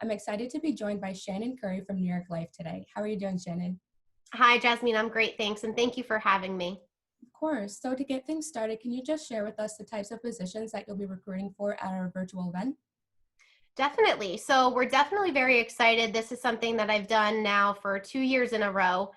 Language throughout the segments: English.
I'm excited to be joined by Shannon Curry from New York Life today. How are you doing, Shannon? Hi, Jasmine. I'm great, thanks, and thank you for having me. Of course. So to get things started, can you just share with us the types of positions that you'll be recruiting for at our virtual event? Definitely. So we're definitely very excited. This is something that I've done now for 2 years in a row.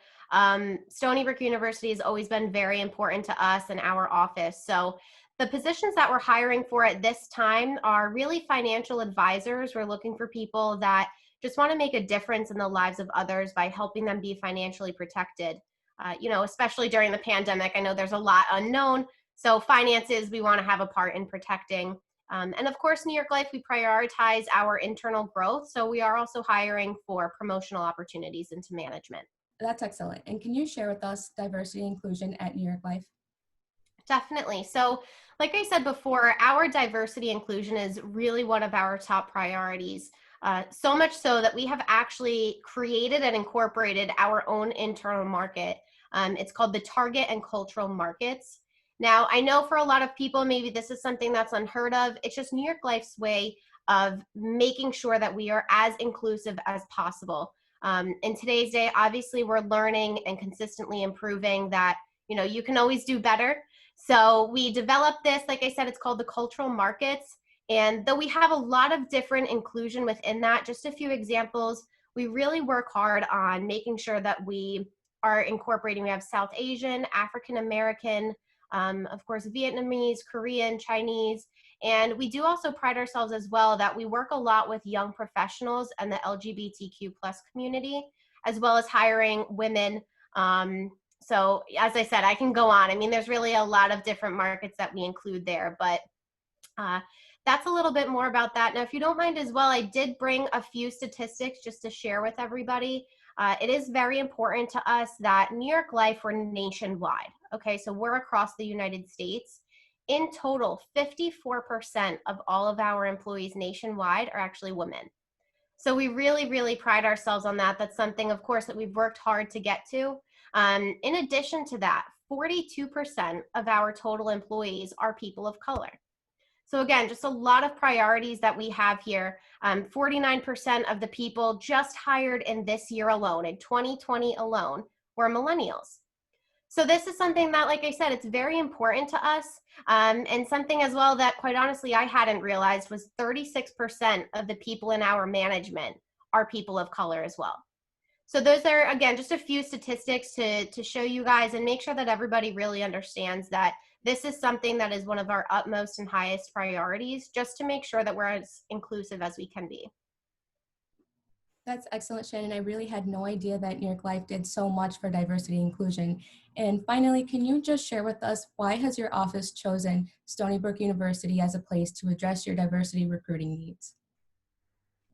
Stony Brook University has always been very important to us and our office. So the positions that we're hiring for at this time are really financial advisors. We're looking for people that just want to make a difference in the lives of others by helping them be financially protected. Especially during the pandemic, I know there's a lot unknown. So finances, we want to have a part in protecting. And of course, New York Life, we prioritize our internal growth. So we are also hiring for promotional opportunities into management. That's excellent. And can you share with us diversity and inclusion at New York Life? Definitely. So, like I said before, our diversity inclusion is really one of our top priorities. So much so that we have actually created and incorporated our own internal market. It's called the Target and Cultural Markets. Now, I know for a lot of people, maybe this is something that's unheard of. It's just New York Life's way of making sure that we are as inclusive as possible. In today's day, obviously, we're learning and consistently improving that, you can always do better. So we developed this, like I said, it's called the cultural markets. And though we have a lot of different inclusion within that, just a few examples, we really work hard on making sure that we are incorporating. We have South Asian, African American, of course, Vietnamese, Korean, Chinese. And we do also pride ourselves as well that we work a lot with young professionals and the LGBTQ plus community, as well as hiring women. So as I said, I can go on. I mean, there's really a lot of different markets that we include there, but uh, that's a little bit more about that. Now, if you don't mind as well, I did bring a few statistics just to share with everybody. It is very important to us that New York Life, we're nationwide. Okay, so we're across the United States. In total, 54% of all of our employees nationwide are actually women. So we really, really pride ourselves on that. That's something, of course, that we've worked hard to get to. In addition to that, 42% of our total employees are people of color. So again, just a lot of priorities that we have here. 49% of the people just hired in this year alone, in 2020 alone, were millennials. So this is something that, like I said, it's very important to us. And something as well that, quite honestly, I hadn't realized was 36% of the people in our management are people of color as well. So those are, again, just a few statistics to show you guys and make sure that everybody really understands that this is something that is one of our utmost and highest priorities, just to make sure that we're as inclusive as we can be. That's excellent, Shannon. I really had no idea that New York Life did so much for diversity and inclusion. And finally, can you just share with us why has your office chosen Stony Brook University as a place to address your diversity recruiting needs?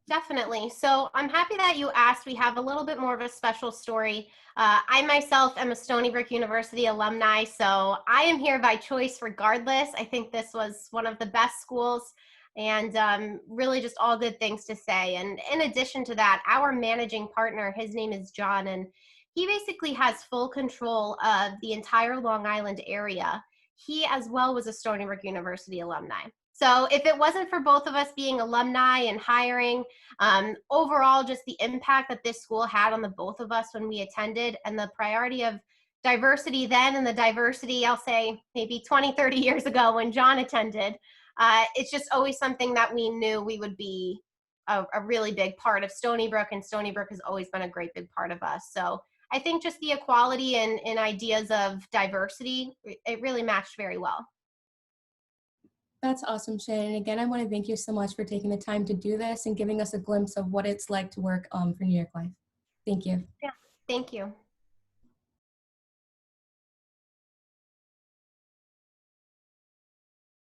Definitely. So I'm happy that you asked. We have a little bit more of a special story. I myself am a Stony Brook University alumni, so I am here by choice regardless. I think this was one of the best schools and really just all good things to say. And in addition to that, our managing partner, his name is John, and he basically has full control of the entire Long Island area. He as well was a Stony Brook University alumni. So if it wasn't for both of us being alumni and hiring, overall, just the impact that this school had on the both of us when we attended and the priority of diversity then and the diversity, I'll say maybe 20, 30 years ago when John attended, it's just always something that we knew we would be a really big part of Stony Brook, and Stony Brook has always been a great big part of us. So I think just the equality and ideas of diversity, it really matched very well. That's awesome, Shannon. Again, I want to thank you so much for taking the time to do this and giving us a glimpse of what it's like to work for New York Life. Thank you. Yeah, thank you.